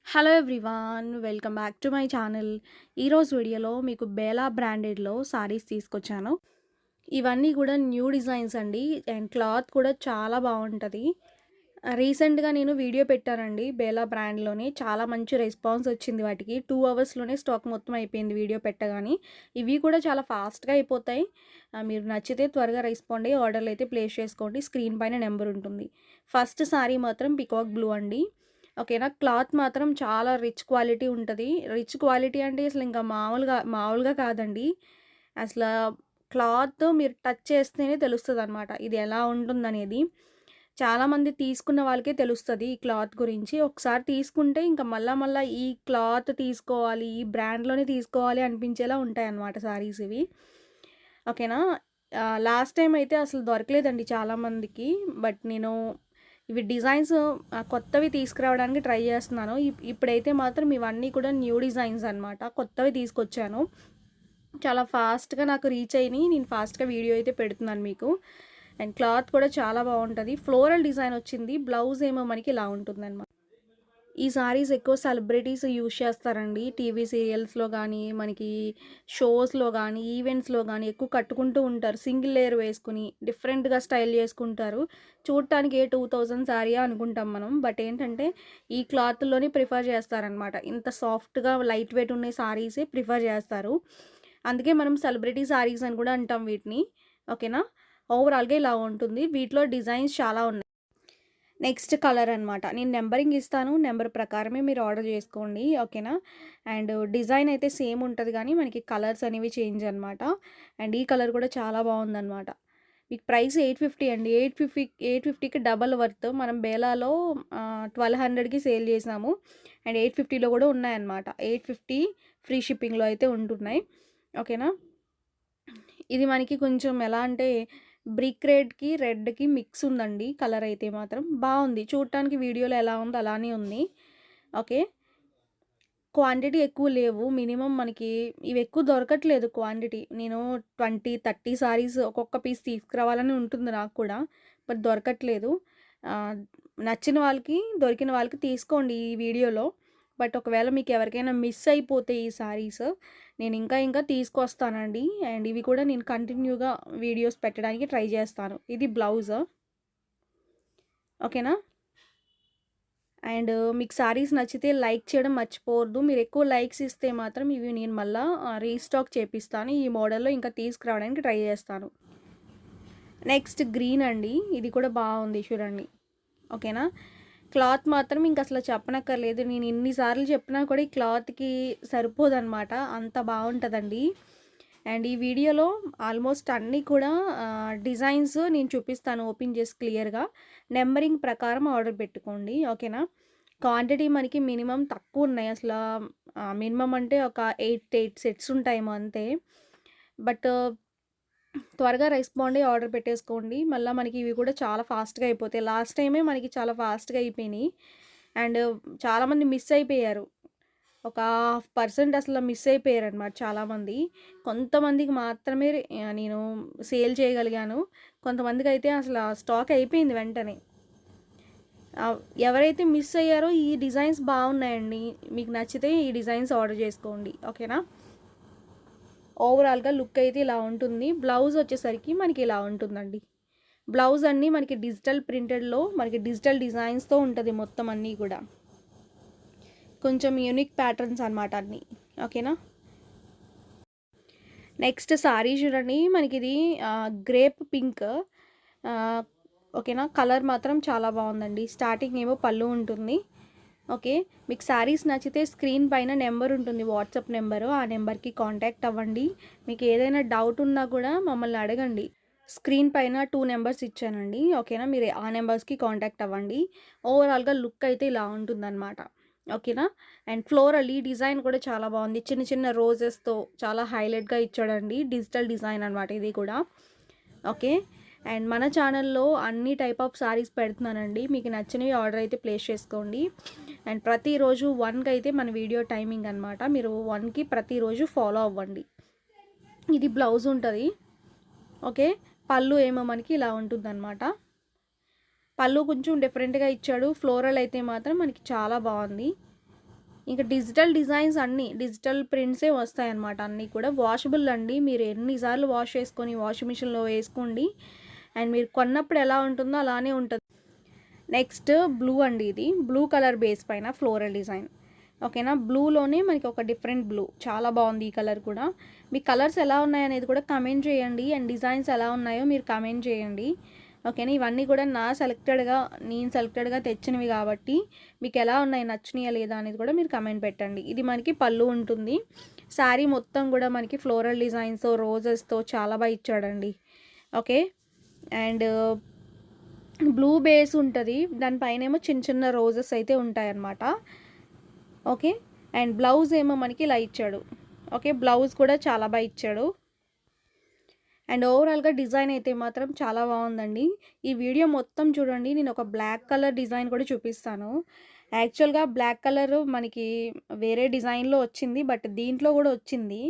Hello everyone, welcome back to my channel. ఈరోజు వీడియోలో మీకు బేలా బ్రాండెడ్లో సారీస్ తీసుకొచ్చాను. ఇవన్నీ కూడా న్యూ డిజైన్స్ అండి. అండ్ క్లాత్ కూడా చాలా బాగుంటుంది. రీసెంట్గా నేను వీడియో పెట్టానండి బేలా బ్రాండ్లోనే. చాలా మంచి రెస్పాన్స్ వచ్చింది వాటికి. 2 అవర్స్లోనే స్టాక్ మొత్తం అయిపోయింది వీడియో పెట్టగానే. ఇవి కూడా చాలా ఫాస్ట్గా అయిపోతాయి. మీరు నచ్చితే త్వరగా రెస్పాండ్ అయ్యి ఆర్డర్లు అయితే ప్లేస్ చేసుకోండి. స్క్రీన్ పైన నెంబర్ ఉంటుంది. ఫస్ట్ సారీ మాత్రం పికాక్ బ్లూ అండి. ఓకేనా. క్లాత్ మాత్రం చాలా రిచ్ క్వాలిటీ ఉంటది. రిచ్ క్వాలిటీ అంటే అసలు ఇంకా మామూలుగా కాదండి. అసల క్లాత్ మీరు టచ్ చేస్తేనే తెలుస్తదనమాట. ఇది ఎలా ఉంటుందనేది. చాలామంది తీసుకున్న వాళ్ళకే తెలుస్తది ఈ క్లాత్ గురించి. ఒకసారి తీసుకుంటే ఇంక మళ్ళా ఈ క్లాత్ తీసుకోవాలి, ఈ బ్రాండ్‌లోనే తీసుకోవాలి అనిపించేలా ఉంటాయన్నమాట సారీస్ ఇవి. ఓకేనా. లాస్ట్ టైమ్ అయితే అసలు దొరకలేదండి చాలామందికి. బట్ నేను ఇవి డిజైన్స్ కొత్తవి తీసుకురావడానికి ట్రై చేస్తున్నాను. ఇప్పుడైతే మాత్రం ఇవన్నీ కూడా న్యూ డిజైన్స్ అనమాట. కొత్తవి తీసుకొచ్చాను. చాలా ఫాస్ట్‌గా నాకు రీచ్ అయినియి. నేను ఫాస్ట్‌గా వీడియో అయితే పెడుతున్నాను మీకు. అండ్ క్లాత్ కూడా చాలా బాగుంటది. ఫ్లోరల్ డిజైన్ వచ్చింది. బ్లౌజ్ ఏమో మనకి ఇలా ఉంటుందన్నమాట. ఈ సారీస్ ఎక్కువ సెలబ్రిటీస్ యూజ్ చేస్తారండి. టీవీ సీరియల్స్‌లో గానీ, మనకి షోస్‌లో గానీ, ఈవెంట్స్‌లో గానీ ఎక్కువ కట్టుకుంటూ ఉంటారు. సింగిల్ లేయర్ వేసుకొని డిఫరెంట్‌గా స్టైల్ చేసుకుంటారు. చూడటానికి 2000 సారీయా అనుకుంటాం మనం. బట్ ఏంటంటే ఈ క్లాత్‌లోనే ప్రిఫర్ చేస్తారనమాట. ఇంత సాఫ్ట్‌గా లైట్ వెయిట్ ఉన్న సారీసే ప్రిఫర్ చేస్తారు. అందుకే మనం సెలబ్రిటీ సారీస్ అని కూడా అంటాం వీటిని. ఓకేనా. ఓవరాల్‌గా ఇలా ఉంటుంది. వీటిలో డిజైన్స్ చాలా ఉన్నాయి. నెక్స్ట్ కలర్ అనమాట. నేను నంబరింగ్ ఇస్తాను. నంబర్ ప్రకారమే మీరు ఆర్డర్ చేసుకోండి. ఓకేనా. అండ్ డిజైన్ అయితే సేమ్ ఉంటది గానీ, మనకి కలర్స్ అనేవి చేంజ్ అనమాట. అండ్ ఈ కలర్ కూడా చాలా బాగుందనమాట. మీకు ప్రైస్ 850 అండి. 850కి డబల్ వర్త్. మనం బేలాలో 1200కి సేల్ చేసాము. అండ్ 850లో కూడా ఉన్నాయన్నమాట. 850 ఫ్రీ షిప్పింగ్‌లో అయితే ఉంటున్నాయి. ఓకేనా. ఇది మనకి కొంచెం ఎలా అంటే బ్రిక్ రెడ్‌కి మిక్స్ ఉందండి. కలర్ అయితే మాత్రం బావుంది. చూడటానికి వీడియోలో ఎలా ఉందో అలానే ఉంది. ఓకే. క్వాంటిటీ ఎక్కువ లేవు. మినిమమ్ మనకి ఇవి ఎక్కువ దొరకట్లేదు క్వాంటిటీ. నేను 20, 30 సారీస్ ఒక్కొక్క పీస్ తీసుకురావాలని ఉంటుంది నాకు కూడా. బట్ దొరకట్లేదు. ఆహ్, నచ్చిన వాళ్ళకి, దొరికిన వాళ్ళకి తీసుకోండి ఈ వీడియోలో. బట్ ఒకవేళ మీకు ఎవరికైనా మిస్ అయిపోతే ఈ సారీస్, నేను ఇంకా తీసుకొస్తానండి. అండ్ ఇవి కూడా నేను కంటిన్యూగా వీడియోస్ పెట్టడానికి ట్రై చేస్తాను. ఇది బ్లౌజ్. ఓకేనా. అండ్ మీకు సారీస్ నచ్చితే లైక్ చేయడం మర్చిపోవద్దు. మీరు ఎక్కువ లైక్స్ ఇస్తే మాత్రం ఇవి నేను మళ్ళా రీస్టాక్ చేపిస్తాను. ఈ మోడల్‌లో ఇంకా తీసుకురావడానికి ట్రై చేస్తాను. నెక్స్ట్ గ్రీన్ అండి. ఇది కూడా బాగుంది చూడండి. ఓకేనా. క్లాత్ మాత్రం ఇంక అసలు చెప్పనక్కర్లేదు. నేను ఎన్ని సార్లు చెప్పినా కూడా ఈ క్లాత్‌కి సరిపోదనమాట. అంత బాగుంటదండి. అండ్ ఈ వీడియోలో ఆల్మోస్ట్ అన్నీ కూడా డిజైన్స్ నేను చూపిస్తాను ఓపెన్ చేసి క్లియర్‌గా. నంబరింగ్ ప్రకారం ఆర్డర్ పెట్టుకోండి. ఓకేనా. క్వాంటిటీ మనకి మినిమమ్ తక్కువున్నాయి. అసలా మినిమమ్ అంటే ఒక 8 సెట్స్ ఉంటాయేమో అంతే. బట్ త్వరగా రెస్పాండ్ అయ్యి ఆర్డర్ పెట్టేసుకోండి. మళ్ళా మనకి ఇవి కూడా చాలా ఫాస్ట్‌గా అయిపోతాయి. లాస్ట్ టైమే మనకి చాలా ఫాస్ట్‌గా అయిపోయినాయి. అండ్ చాలామంది మిస్ అయిపోయారు. ఒక 50% అసలు మిస్ అయిపోయారనమాట చాలామంది. కొంతమందికి మాత్రమే నేను సేల్ చేయగలిగాను. కొంతమందికైతే అసల స్టాక్ అయిపోయింది వెంటనే. ఎవరైతే మిస్ అయ్యారో ఈ డిజైన్స్ బాగున్నాయండి. మీకు నచ్చితే ఈ డిజైన్స్ ఆర్డర్ చేసుకోండి. ఓకేనా. ఓవరాల్‌గా లుక్ అయితే ఇలా ఉంటుంది. బ్లౌజ్ వచ్చేసరికి మనకి ఇలా ఉంటుందండి. బ్లౌజ్ అన్నీ మనకి డిజిటల్ ప్రింటెడ్‌లో మనకి డిజిటల్ డిజైన్స్‌తో ఉంటది మొత్తం అన్నీ కూడా. కొంచెం యూనిక్ ప్యాటర్న్స్ అనమాట అన్నీ. ఓకేనా. నెక్స్ట్ సారీ చూడండి. మనకిది గ్రేప్ పింక్. ఆహ్, ఓకేనా. కలర్ మాత్రం చాలా బాగుందండి. స్టార్టింగ్ ఏమో పళ్ళు ఉంటుంది. ఓకే. మీకు సారీస్ నచ్చితే స్క్రీన్ పైన నెంబర్ ఉంటుంది. WhatsApp number. ఆ నెంబర్‌కి కాంటాక్ట్ అవ్వండి. మీకు ఏదైనా డౌట్ ఉన్నా కూడా మమ్మల్ని అడగండి. స్క్రీన్ పైన 2 నెంబర్స్ ఇచ్చానండి. ఓకేనా. మీరు ఆ నెంబర్స్‌కి కాంటాక్ట్ అవ్వండి. ఓవరాల్‌గా లుక్ అయితే ఇలా ఉంటుందన్నమాట. ఓకేనా. అండ్ ఫ్లోరల్ ఈ డిజైన్ కూడా చాలా బాగుంది. చిన్న చిన్న రోజెస్‌తో చాలా హైలైట్‌గా ఇచ్చాడండి. డిజిటల్ డిజైన్ అనమాట ఇది కూడా. ఓకే. అండ్ మన ఛానల్లో అన్ని టైప్ ఆఫ్ సారీస్ పెడుతున్నానండి. మీకు నచ్చినవి ఆర్డర్ అయితే ప్లేస్ చేసుకోండి. అండ్ ప్రతిరోజు 1కి అయితే మన వీడియో టైమింగ్ అనమాట. మీరు 1కి ప్రతిరోజు ఫాలో అవ్వండి. ఇది బ్లౌజ్ ఉంటుంది. ఓకే. పళ్ళు ఏమో మనకి ఇలా ఉంటుందన్నమాట. పళ్ళు కొంచెం డిఫరెంట్‌గా ఇచ్చాడు. ఫ్లోరల్ అయితే మాత్రం మనకి చాలా బాగుంది. ఇంకా డిజిటల్ డిజైన్స్ అన్నీ డిజిటల్ ప్రింట్సే వస్తాయన్నమాట అన్నీ కూడా. వాషబుల్ అండి. మీరు ఎన్ని సార్లు వాష్ చేసుకొని వాషింగ్ మిషన్‌లో వేసుకోండి. అండ్ మీరు కొన్నప్పుడు ఎలా ఉంటుందో అలానే ఉంటది. నెక్స్ట్ బ్లూ అండి ఇది. బ్లూ కలర్ బేస్ పైన ఫ్లోరల్ డిజైన్. ఓకేనా. బ్లూలోనే మనకి ఒక డిఫరెంట్ బ్లూ. చాలా బాగుంది ఈ కలర్ కూడా. మీ కలర్స్ ఎలా ఉన్నాయనేది కూడా కమెంట్ చేయండి. అండ్ డిజైన్స్ ఎలా ఉన్నాయో మీరు కమెంట్ చేయండి. ఓకేనా. ఇవన్నీ కూడా నేను సెలెక్టెడ్‌గా తెచ్చినవి కాబట్టి మీకు ఎలా ఉన్నాయి, నచ్చినాయా లేదా అనేది కూడా మీరు కమెంట్ పెట్టండి. ఇది మనకి పళ్ళు ఉంటుంది. శారీ మొత్తం కూడా మనకి ఫ్లోరల్ డిజైన్స్‌తో, రోజెస్‌తో చాలా బాగా ఇచ్చాడండి. ఓకే. అండ్ బ్లూ బేస్ ఉంటది. దానిపైనేమో చిన్న చిన్న రోజెస్ అయితే ఉంటాయన్నమాట. ఓకే. అండ్ బ్లౌజ్ ఏమో మనకి ఇలా ఇచ్చాడు. ఓకే. బ్లౌజ్ కూడా చాలా బాగా ఇచ్చాడు. అండ్ ఓవరాల్‌గా డిజైన్ అయితే మాత్రం చాలా బాగుందండి. ఈ వీడియో మొత్తం చూడండి. నేను ఒక బ్లాక్ కలర్ డిజైన్ కూడా చూపిస్తాను. యాక్చువల్‌గా బ్లాక్ కలర్ మనకి వేరే డిజైన్‌లో వచ్చింది. బట్ దీంట్లో కూడా వచ్చింది.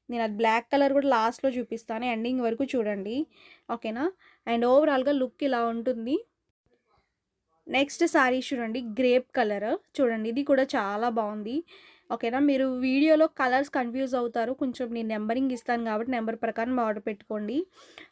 నేను అది బ్లాక్ కలర్ కూడా లాస్ట్‌లో చూపిస్తాను. ఎండింగ్ వరకు చూడండి. ఓకేనా. అండ్ ఓవరాల్‌గా లుక్ ఇలా ఉంటుంది. నెక్స్ట్ శారీ చూడండి. గ్రేప్ కలర్ చూడండి. ఇది కూడా చాలా బాగుంది. ఓకేనా. మీరు వీడియోలో కలర్స్ కన్ఫ్యూజ్ అవుతారు. కొంచెం నేను నెంబరింగ్ ఇస్తాను కాబట్టి నెంబర్ ప్రకారం ఆర్డర్ పెట్టుకోండి.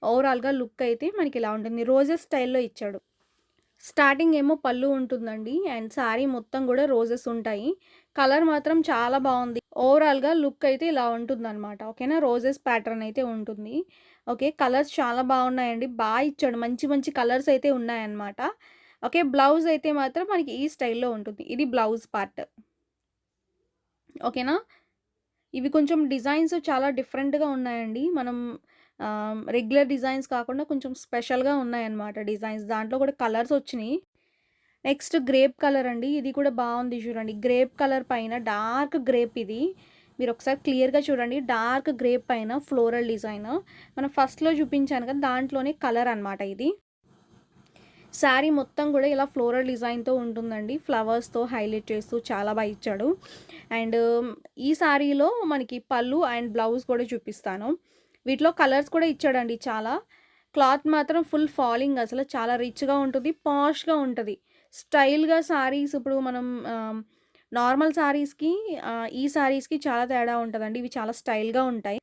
ఓవరాల్‌గా లుక్ అయితే మనకి ఇలా ఉంటుంది. రోజెస్ స్టైల్‌లో ఇచ్చాడు. స్టార్టింగ్ ఏమో పళ్ళు ఉంటుందండి. అండ్ శారీ మొత్తం కూడా రోజెస్ ఉంటాయి. కలర్ మాత్రం చాలా బాగుంది. ఓవరాల్‌గా లుక్ అయితే ఇలా ఉంటుందన్నమాట. ఓకేనా. రోజెస్ ప్యాటర్న్ అయితే ఉంటుంది. ఓకే. కలర్స్ చాలా బాగున్నాయండి. బాగా ఇచ్చాడు. మంచి మంచి కలర్స్ అయితే ఉన్నాయన్నమాట. ఓకే. బ్లౌజ్ అయితే మాత్రం మనకి ఈ స్టైల్‌లో ఉంటుంది. ఇది బ్లౌజ్ పార్ట్. ఓకేనా. ఇవి కొంచెం డిజైన్స్ చాలా డిఫరెంట్‌గా ఉన్నాయండి. మనం రెగ్యులర్ డిజైన్స్ కాకుండా కొంచెం స్పెషల్‌గా ఉన్నాయన్నమాట డిజైన్స్. దాంట్లో కూడా కలర్స్ వచ్చినియి. నెక్స్ట్ గ్రేప్ కలర్ అండి. ఇది కూడా బాగుంది చూడండి. గ్రేప్ కలర్ పైన డార్క్ గ్రేప్ ఇది. మీరు ఒకసారి క్లియర్‌గా చూడండి. డార్క్ గ్రేప్ పైన ఫ్లోరల్ డిజైన్. మనం ఫస్ట్‌లో చూపించాను కదా దాంట్లోనే కలర్ అనమాట ఇది. శారీ మొత్తం కూడా ఇలా ఫ్లోరల్ డిజైన్‌తో ఉంటుందండి. ఫ్లవర్స్‌తో హైలైట్ చేస్తూ చాలా బాగా ఇచ్చాడు. అండ్ ఈ శారీలో మనకి పళ్ళు అండ్ బ్లౌజ్ కూడా చూపిస్తాను. వీటిలో కలర్స్ కూడా ఇచ్చాడండి చాలా. క్లాత్ మాత్రం ఫుల్ ఫాలింగ్ అసలు చాలా రిచ్‌గా ఉంటుంది. పాష్‌గా ఉంటది. స్టైల్‌గా శారీస్ ఇప్పుడు మనం నార్మల్ శారీస్‌కి ఈ శారీస్‌కి చాలా తేడా ఉంటదండి. ఇవి చాలా స్టైల్‌గా ఉంటాయి.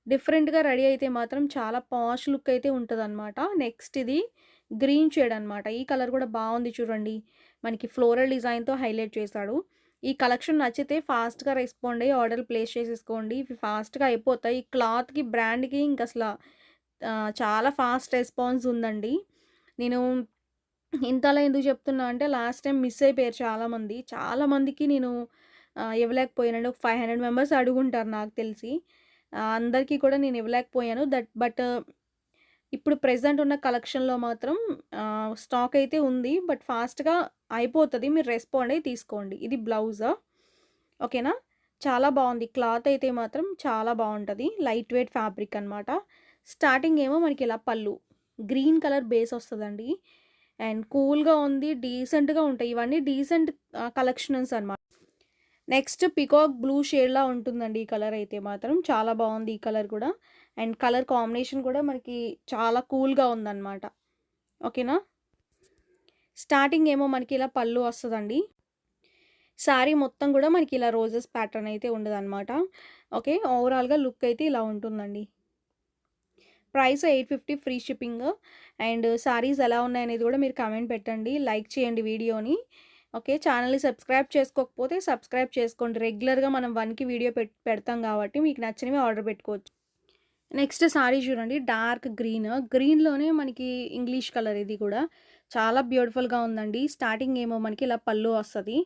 డిఫరెంట్‌గా రెడీ అయితే మాత్రం చాలా పాష్ లుక్ అయితే ఉంటదనమాట. నెక్స్ట్ ఇది గ్రీన్ షేడ్ అనమాట. ఈ కలర్ కూడా బాగుంది చూడండి. మనకి ఫ్లోరల్ డిజైన్‌తో హైలైట్ చేశాడు. ఈ కలెక్షన్ నచ్చితే ఫాస్ట్‌గా రెస్పాండ్ అయ్యి ఆర్డర్ ప్లేస్ చేసేసుకోండి. ఇవి ఫాస్ట్‌గా అయిపోతాయి. ఈ క్లాత్‌కి, బ్రాండ్‌కి ఇంకసల చాలా ఫాస్ట్ రెస్పాన్స్ ఉందండి. నేను ఇంతలా ఎందుకు చెప్తున్నా అంటే లాస్ట్ టైమ్ మిస్ అయిపోయారు చాలామంది. చాలామందికి నేను ఇవ్వలేకపోయానండి. ఒక 500 మెంబర్స్ అడుగుంటారు నాకు తెలిసి. అందరికీ కూడా నేను ఇవ్వలేకపోయాను. బట్ ఇప్పుడు ప్రెజెంట్ ఉన్న కలెక్షన్‌లో మాత్రం స్టాక్ అయితే ఉంది. బట్ ఫాస్ట్‌గా అయిపోతది. మీరు రెస్పాండ్ అయ్యి తీసుకోండి. ఇది బ్లౌజ్. ఓకేనా. చాలా బావుంది. క్లాత్ అయితే మాత్రం చాలా బావుంటది. లైట్ వెయిట్ ఫ్యాబ్రిక్ అనమాట. స్టార్టింగ్ ఏమో మనకి ఇలా పళ్ళు. గ్రీన్ కలర్ బేస్ వస్తదండి. అండ్ కూల్‌గా ఉంది. డీసెంట్‌గా ఉంటాయి. ఇవన్నీ డీసెంట్ కలెక్షన్స్ అనమాట. నెక్స్ట్ పికాక్ బ్లూ షేడ్‌లా ఉంటుందండి ఈ కలర్ అయితే మాత్రం. చాలా బావుంది ఈ కలర్ కూడా. అండ్ కలర్ కాంబినేషన్ కూడా మనకి చాలా కూల్‌గా ఉందన్నమాట. ఓకేనా. స్టార్టింగ్ ఏమో మనకి ఇలా పళ్ళు వస్తదండి. శారీ మొత్తం కూడా మనకి ఇలా రోజెస్ ప్యాటర్న్ అయితే ఉండదన్నమాట. ఓకే. ఓవరాల్‌గా లుక్ అయితే ఇలా ఉంటుందండి. Price 850 free shipping. And saris ఎలా ఉన్నాయనేది కూడా మీరు కామెంట్ పెట్టండి. లైక్ చేయండి వీడియోని. ఓకే. ఛానల్‌ని సబ్స్క్రైబ్ చేసుకోకపోతే సబ్స్క్రైబ్ చేసుకోండి. రెగ్యులర్‌గా మనం 1కి వీడియో పెడతాం కాబట్టి మీకు నచ్చినవి ఆర్డర్ పెట్టుకోవచ్చు. నెక్స్ట్ శారీ చూడండి. Dark green. గ్రీన్‌లోనే మనకి ఇంగ్లీష్ కలర్ ఇది కూడా. చాలా బ్యూటిఫుల్‌గా ఉందండి. స్టార్టింగ్ ఏమో మనకి ఇలా పళ్ళు వస్తది.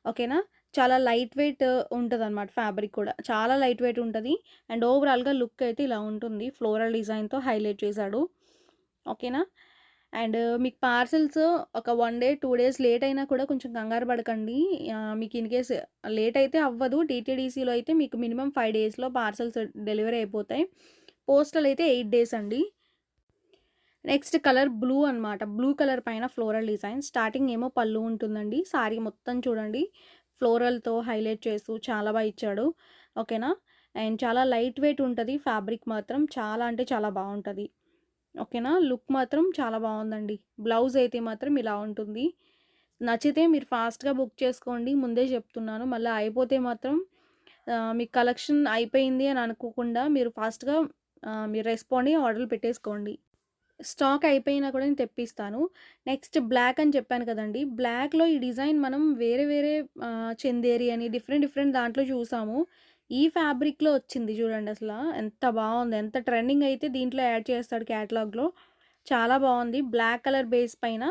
ఓకేనా. చాలా లైట్ వెయిట్ ఉంటదనమాట ఫ్యాబ్రిక్ కూడా. చాలా లైట్ వెయిట్ ఉంటది. అండ్ ఓవరాల్‌గా లుక్ అయితే ఇలా ఉంటుంది. ఫ్లోరల్ డిజైన్‌తో హైలైట్ చేశాడు. ఓకేనా. అండ్ మీకు పార్సెల్స్ ఒక 1 డే, 2 డేస్ లేట్ అయినా కూడా కొంచెం కంగారు పడకండి. మీకు ఇన్‌కేస్ లేట్ అయితే అవ్వదు. డీటీడీసీలో అయితే మీకు మినిమమ్ 5 డేస్‌లో పార్సెల్స్ డెలివరీ అయిపోతాయి. పోస్టల్ అయితే 8 డేస్ అండి. నెక్స్ట్ కలర్ బ్లూ అనమాట. బ్లూ కలర్ పైన ఫ్లోరల్ డిజైన్. స్టార్టింగ్ ఏమో పళ్ళు ఉంటుందండి. శారీ మొత్తం చూడండి. ఫ్లోరల్‌తో హైలైట్ చేస్తూ చాలా బాగా ఇచ్చాడు. ఓకేనా. అండ్ చాలా లైట్ వెయిట్ ఉంటది. ఫ్యాబ్రిక్ మాత్రం చాలా అంటే చాలా బావుంటది. ఓకేనా. లుక్ మాత్రం చాలా బావుందండి. బ్లౌజ్ అయితే మాత్రం ఇలా ఉంటుంది. నచ్చితే మీరు ఫాస్ట్‌గా బుక్ చేసుకోండి. ముందే చెప్తున్నాను. మళ్ళా అయిపోతే మాత్రం మీ కలెక్షన్ అయిపోయింది అని అనుకోకుండా మీరు ఫాస్ట్‌గా మీరు రెస్పాండ్ అయ్యి ఆర్డర్‌లు పెట్టేసుకోండి. స్టాక్ అయిపోయినా కూడా నేను తెప్పిస్తాను. నెక్స్ట్ బ్లాక్ అని చెప్పాను కదండీ! బ్లాక్‌లో ఈ డిజైన్ మనం వేరే వేరే చందేరి అని డిఫరెంట్ డిఫరెంట్ దాంట్లో చూసాము. ఈ ఫ్యాబ్రిక్‌లో వచ్చింది చూడండి అసల. ఎంత బావుందో! ఎంత ట్రెండింగ్ అయితే దీంట్లో యాడ్ చేస్తాడు క్యాటలాగ్‌లో. చాలా బావుంది. బ్లాక్ కలర్ బేస్ పైన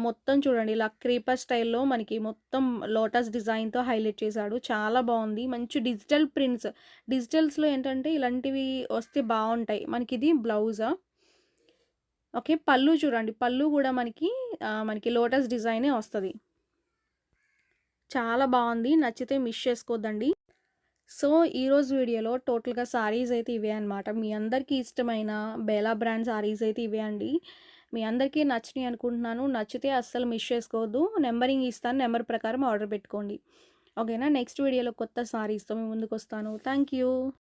మొత్తం చూడండి ఇలా క్రీపర్ స్టైల్‌లో మనకి మొత్తం లోటస్ డిజైన్‌తో హైలైట్ చేశాడు. చాలా బావుంది. మంచి డిజిటల్ ప్రింట్స్. డిజిటల్స్‌లో ఏంటంటే ఇలాంటివి వస్తే బావుంటాయి. మనకిది బ్లౌజా? ఓకే. పళ్ళు చూడండి. పళ్ళు గూడా మనకి లోటస్ డిజైనే వస్తది. చాలా బావుంది. నచ్చితే మిస్ చేసుకోద్దండి. సో, ఈరోజు వీడియోలో టోటల్‌గా సారీస్ అయితే ఇవే అనమాట. మీ అందరికీ ఇష్టమైన బేలా బ్రాండ్ సారీస్ అయితే ఇవే అండి. మీ అందరికీ నచ్చినియి అనుకుంటున్నాను. నచ్చితే అస్సలు మిస్ చేసుకోవద్దు. నంబరింగ్ ఇస్తాను. నంబర్ ప్రకారం ఆర్డర్ పెట్టుకోండి. ఓకేనా? నెక్స్ట్ వీడియోలో కొత్త సారీస్‌తో మీ ముందుకొస్తాను. Thank you.